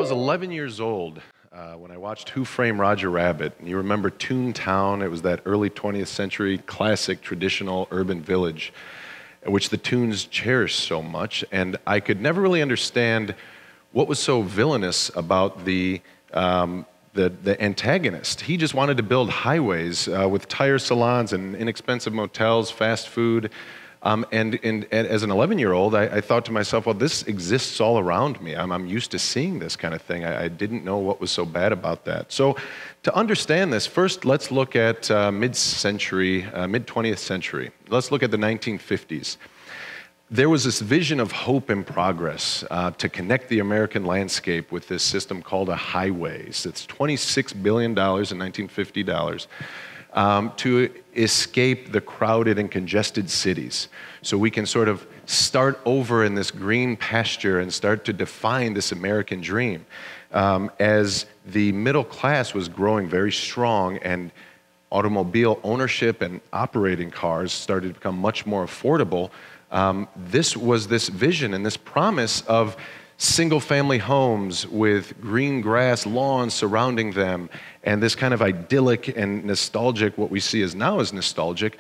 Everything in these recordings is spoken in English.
was 11 years old when I watched Who Framed Roger Rabbit. And you remember Toontown? It was that early 20th century classic traditional urban village, which the Toons cherished so much. And I could never really understand what was so villainous about the antagonist. He just wanted to build highways with tire salons and inexpensive motels, fast food. And as an 11-year-old, I thought to myself, well, this exists all around me. I'm used to seeing this kind of thing. I didn't know what was so bad about that. So to understand this, first let's look at mid-century, mid-20th century. Let's look at the 1950s. There was this vision of hope and progress to connect the American landscape with this system called a highway. So it's $26 billion in 1950 dollars. To escape the crowded and congested cities. So we can sort of start over in this green pasture and start to define this American dream. As the middle class was growing very strong and automobile ownership and operating cars started to become much more affordable, this was this vision and this promise of single-family homes with green grass lawns surrounding them, and this kind of idyllic and nostalgic, what we see as now as nostalgic,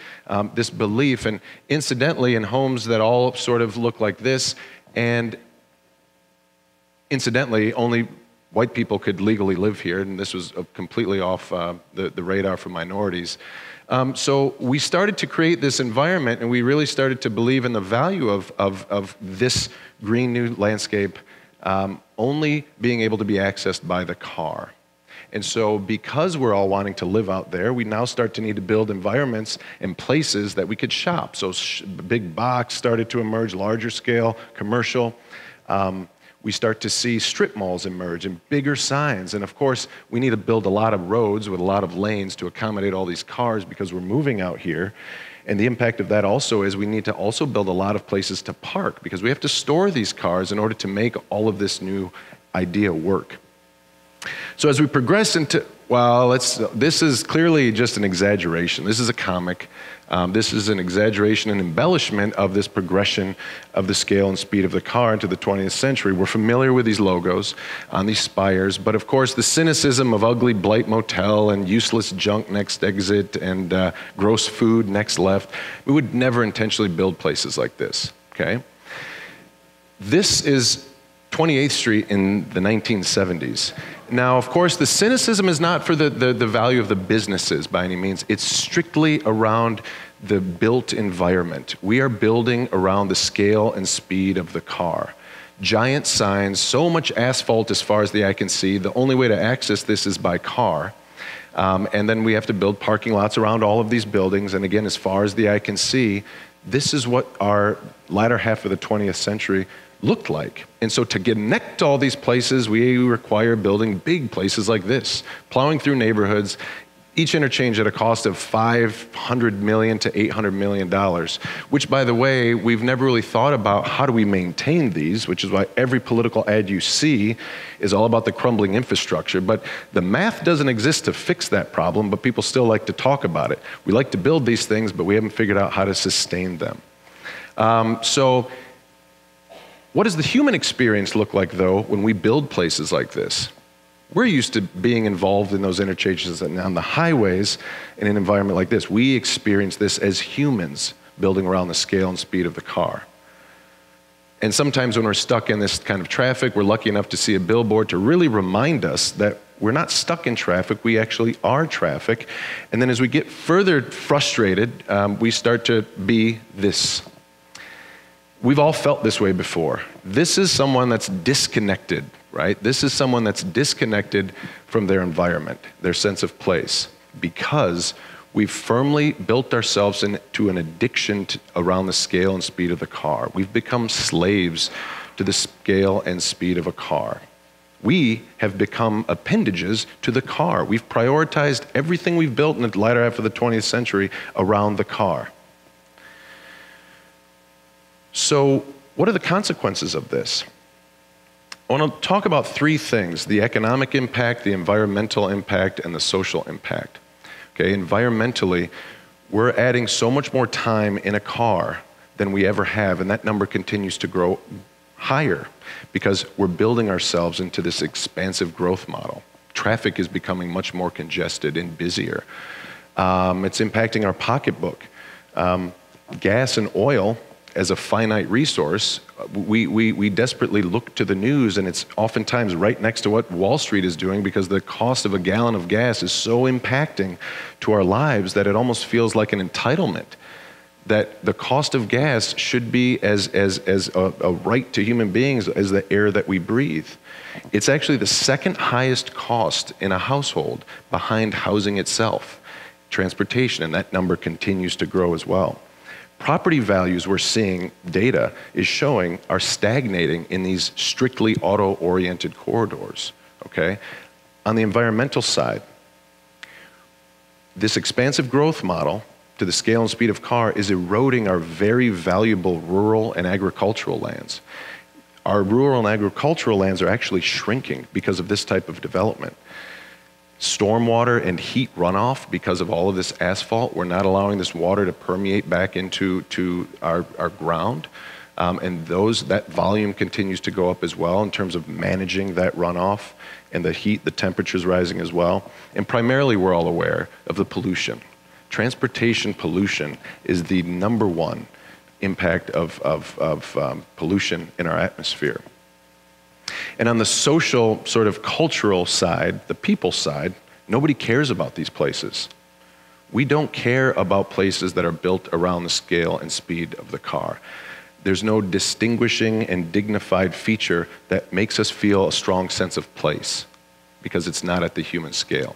this belief, and incidentally in homes that all sort of look like this, and incidentally only white people could legally live here, and this was completely off the radar for minorities. So we started to create this environment, and we really started to believe in the value of this green new landscape only being able to be accessed by the car. And so because we're all wanting to live out there, we now start to need to build environments and places that we could shop. So big box started to emerge, larger scale, commercial. We start to see strip malls emerge and bigger signs. And of course, we need to build a lot of roads with a lot of lanes to accommodate all these cars because we're moving out here. And the impact of that also is we need to also build a lot of places to park because we have to store these cars in order to make all of this new idea work. So as we progress into, well, this is clearly just an exaggeration. This is a comic. This is an exaggeration and embellishment of this progression of the scale and speed of the car into the 20th century. We're familiar with these logos on these spires, but of course the cynicism of ugly blight motel and useless junk next exit and gross food next left, we would never intentionally build places like this, okay? This is 28th Street in the 1970s. Now, of course, the cynicism is not for the value of the businesses by any means. It's strictly around the built environment. We are building around the scale and speed of the car. Giant signs, so much asphalt as far as the eye can see. The only way to access this is by car. And then we have to build parking lots around all of these buildings. And again, as far as the eye can see, this is what our latter half of the 20th century looked like. And so to connect all these places, we require building big places like this, plowing through neighborhoods, each interchange at a cost of $500 million to $800 million, which, by the way, we've never really thought about how do we maintain these, which is why every political ad you see is all about the crumbling infrastructure. But the math doesn't exist to fix that problem, but people still like to talk about it. We like to build these things, but we haven't figured out how to sustain them. What does the human experience look like, though, when we build places like this? We're used to being involved in those interchanges and on the highways in an environment like this. We experience this as humans building around the scale and speed of the car. And sometimes when we're stuck in this kind of traffic, we're lucky enough to see a billboard to really remind us that we're not stuck in traffic, we actually are traffic. And then as we get further frustrated, we start to be this. We've all felt this way before. This is someone that's disconnected, right? This is someone that's disconnected from their environment, their sense of place, because we've firmly built ourselves into an addiction around the scale and speed of the car. We've become slaves to the scale and speed of a car. We have become appendages to the car. We've prioritized everything we've built in the latter half of the 20th century around the car. So what are the consequences of this? I want to talk about three things: the economic impact, the environmental impact, and the social impact. Okay, environmentally, we're adding so much more time in a car than we ever have, and that number continues to grow higher because we're building ourselves into this expansive growth model. Traffic is becoming much more congested and busier. It's impacting our pocketbook. Gas and oil, as a finite resource, we desperately look to the news, and it's oftentimes right next to what Wall Street is doing because the cost of a gallon of gas is so impacting to our lives that it almost feels like an entitlement, that the cost of gas should be as a right to human beings as the air that we breathe. It's actually the second highest cost in a household behind housing itself, transportation, and that number continues to grow as well. Property values, we're seeing, data is showing, are stagnating in these strictly auto-oriented corridors, okay? On the environmental side, this expansive growth model to the scale and speed of car is eroding our very valuable rural and agricultural lands. Our rural and agricultural lands are actually shrinking because of this type of development. Stormwater and heat runoff, because of all of this asphalt, we're not allowing this water to permeate back into our ground. And that volume continues to go up as well in terms of managing that runoff, and the heat, the temperature's rising as well. And primarily we're all aware of the pollution. Transportation pollution is the #1 impact of pollution in our atmosphere. And on the social, sort of cultural side, the people side, nobody cares about these places. We don't care about places that are built around the scale and speed of the car. There's no distinguishing and dignified feature that makes us feel a strong sense of place because it's not at the human scale.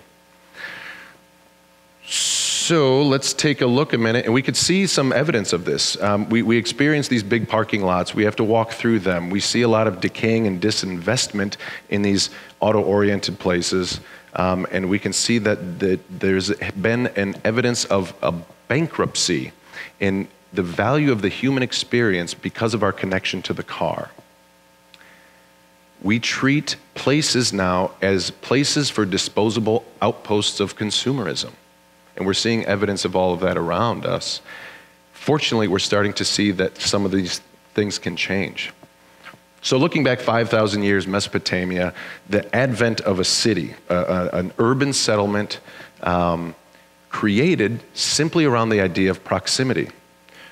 So let's take a look a minute, and we could see some evidence of this. We experience these big parking lots. We have to walk through them. We see a lot of decaying and disinvestment in these auto-oriented places, and we can see that there's been an evidence of a bankruptcy in the value of the human experience because of our connection to the car. We treat places now as places for disposable outposts of consumerism. And we're seeing evidence of all of that around us. Fortunately, we're starting to see that some of these things can change. So looking back 5,000 years, Mesopotamia, the advent of a city, an urban settlement created simply around the idea of proximity.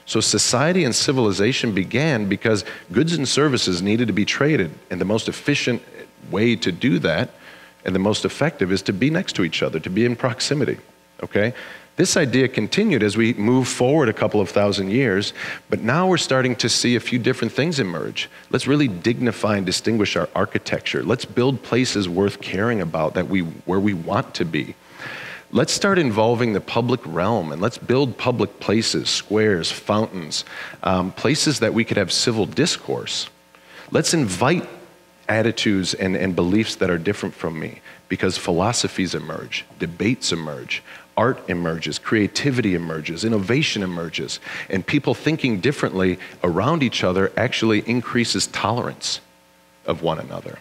So society and civilization began because goods and services needed to be traded, and the most efficient way to do that, and the most effective, is to be next to each other, to be in proximity. Okay? This idea continued as we move forward a couple of thousand years, but now we're starting to see a few different things emerge. Let's really dignify and distinguish our architecture. Let's build places worth caring about, where we want to be. Let's start involving the public realm, and let's build public places, squares, fountains, places that we could have civil discourse. Let's invite attitudes and beliefs that are different from me, because philosophies emerge, debates emerge, art emerges, creativity emerges, innovation emerges, and people thinking differently around each other actually increases tolerance of one another.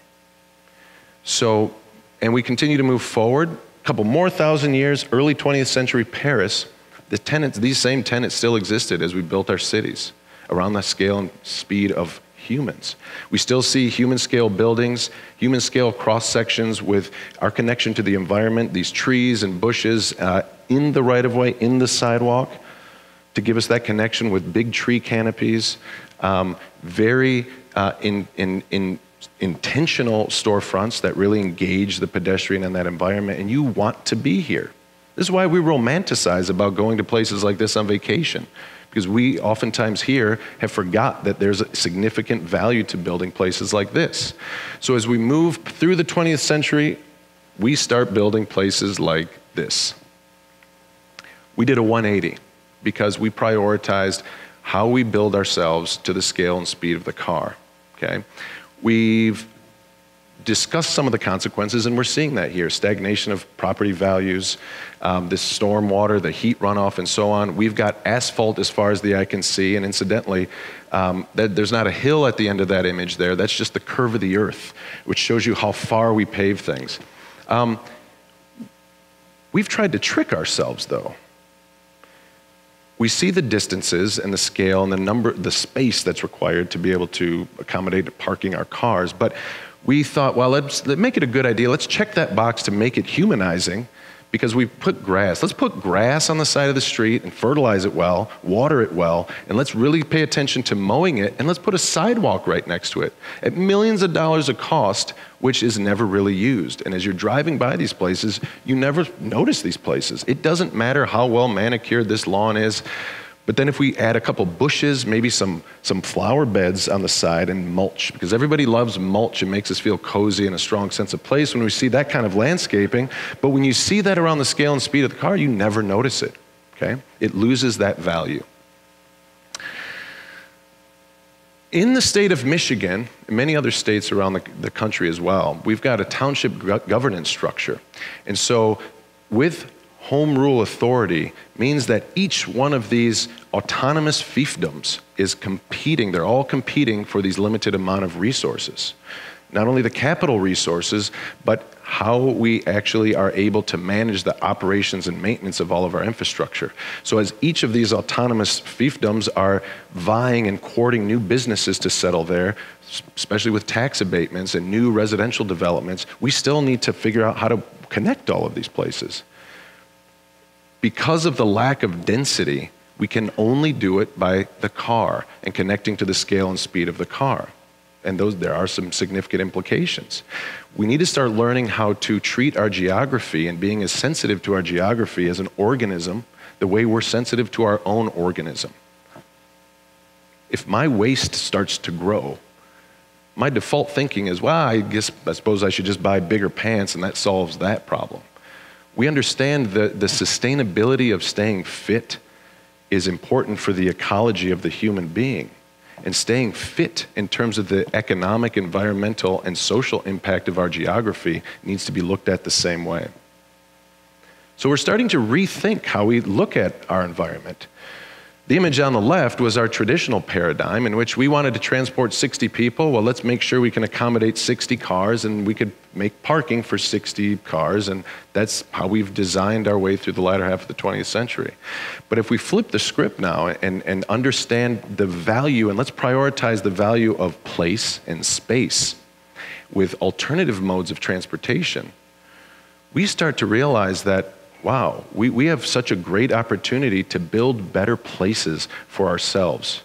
So, and we continue to move forward. A couple more thousand years, early 20th century Paris, these same tenets still existed as we built our cities around the scale and speed of humans. We still see human scale buildings, human scale cross sections with our connection to the environment, these trees and bushes in the right of way, in the sidewalk, to give us that connection with big tree canopies, very intentional storefronts that really engage the pedestrian in that environment, and you want to be here. This is why we romanticize about going to places like this on vacation, because we oftentimes here have forgot that there's a significant value to building places like this. So as we move through the 20th century, we start building places like this. We did a 180 because we prioritized how we build ourselves to the scale and speed of the car, okay? We've discussed some of the consequences, and we're seeing that here. Stagnation of property values, this storm water, the heat runoff, and so on. We've got asphalt as far as the eye can see, and incidentally, there's not a hill at the end of that image there. That's just the curve of the earth, which shows you how far we pave things. We've tried to trick ourselves, though. we see the distances and the scale and the space that's required to be able to accommodate parking our cars, but we thought, well, let's make it a good idea. Let's check that box to make it humanizing, because we put grass. Let's put grass on the side of the street and fertilize it well, water it well, and let's really pay attention to mowing it, and let's put a sidewalk right next to it at millions of dollars of cost, which is never really used. And as you're driving by these places, you never notice these places. It doesn't matter how well manicured this lawn is, but then if we add a couple bushes, maybe some flower beds on the side and mulch, because everybody loves mulch. It makes us feel cozy and a strong sense of place when we see that kind of landscaping. But when you see that around the scale and speed of the car, you never notice it, okay? It loses that value. In the state of Michigan, and many other states around the country as well, we've got a township governance structure. And so with home rule authority means that each one of these autonomous fiefdoms is competing. They're all competing for these limited amount of resources. Not only the capital resources, but how we actually are able to manage the operations and maintenance of all of our infrastructure. So as each of these autonomous fiefdoms are vying and courting new businesses to settle there, especially with tax abatements and new residential developments, we still need to figure out how to connect all of these places. Because of the lack of density, we can only do it by the car and connecting to the scale and speed of the car. And there are some significant implications. We need to start learning how to treat our geography and being as sensitive to our geography as an organism the way we're sensitive to our own organism. If my waist starts to grow, my default thinking is, well, I suppose I should just buy bigger pants and that solves that problem. We understand that the sustainability of staying fit is important for the ecology of the human being. And staying fit in terms of the economic, environmental, and social impact of our geography needs to be looked at the same way. So we're starting to rethink how we look at our environment. The image on the left was our traditional paradigm in which we wanted to transport 60 people. Well, let's make sure we can accommodate 60 cars and we could make parking for 60 cars, and that's how we've designed our way through the latter half of the 20th century. But if we flip the script now and understand the value, and let's prioritize the value of place and space with alternative modes of transportation, we start to realize that wow, we have such a great opportunity to build better places for ourselves.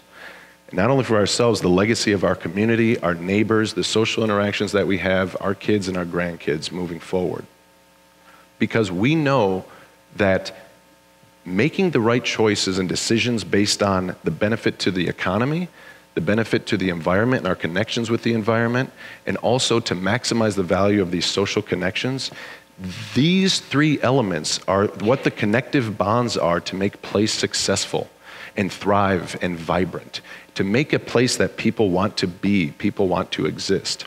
And not only for ourselves, the legacy of our community, our neighbors, the social interactions that we have, our kids and our grandkids moving forward. Because we know that making the right choices and decisions based on the benefit to the economy, the benefit to the environment and our connections with the environment, and also to maximize the value of these social connections, these three elements are what the connective bonds are to make place successful and thrive and vibrant, to make a place that people want to be, people want to exist.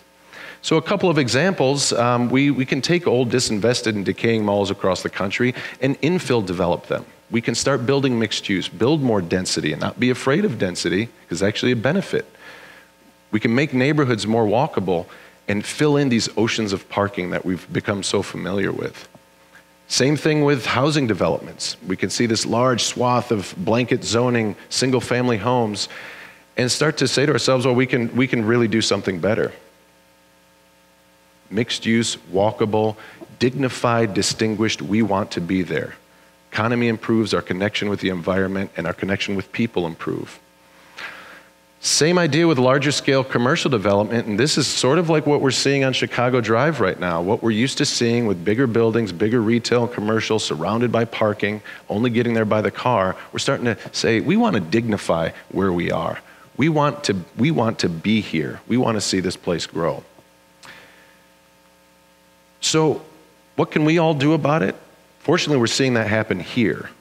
So a couple of examples, we can take old disinvested and decaying malls across the country and infill develop them. We can start building mixed use, build more density and not be afraid of density, because it's actually a benefit. We can make neighborhoods more walkable and fill in these oceans of parking that we've become so familiar with. Same thing with housing developments. We can see this large swath of blanket zoning, single-family homes, and start to say to ourselves, well, we can really do something better. Mixed use, walkable, dignified, distinguished, we want to be there. Economy improves, our connection with the environment and our connection with people improve. Same idea with larger scale commercial development, and this is sort of like what we're seeing on Chicago Drive right now, what we're used to seeing with bigger buildings, bigger retail and commercial, surrounded by parking, only getting there by the car. We're starting to say, we want to dignify where we are. We want to be here. We want to see this place grow. So what can we all do about it? Fortunately, we're seeing that happen here.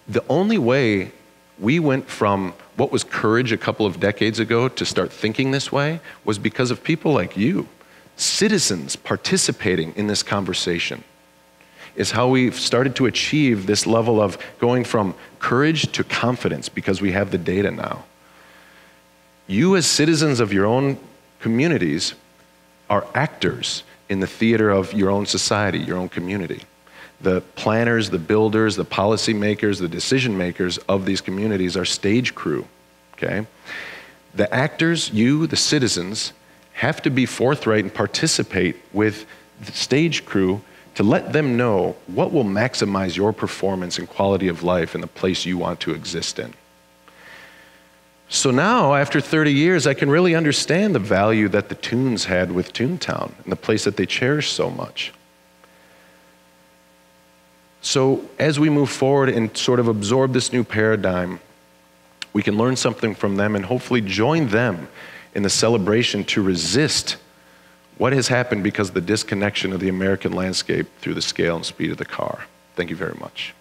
The only way we went from what was courage a couple of decades ago to start thinking this way was because of people like you, citizens participating in this conversation, is how we've started to achieve this level of going from courage to confidence because we have the data now. You as citizens of your own communities are actors in the theater of your own society, your own community. The planners, the builders, the policymakers, the decision makers of these communities are stage crew, okay? The actors, you, the citizens, have to be forthright and participate with the stage crew to let them know what will maximize your performance and quality of life in the place you want to exist in. So now, after 30 years, I can really understand the value that the Toons had with Toontown and the place that they cherish so much. So as we move forward and sort of absorb this new paradigm, we can learn something from them and hopefully join them in the celebration to resist what has happened because of the disconnection of the American landscape through the scale and speed of the car. Thank you very much.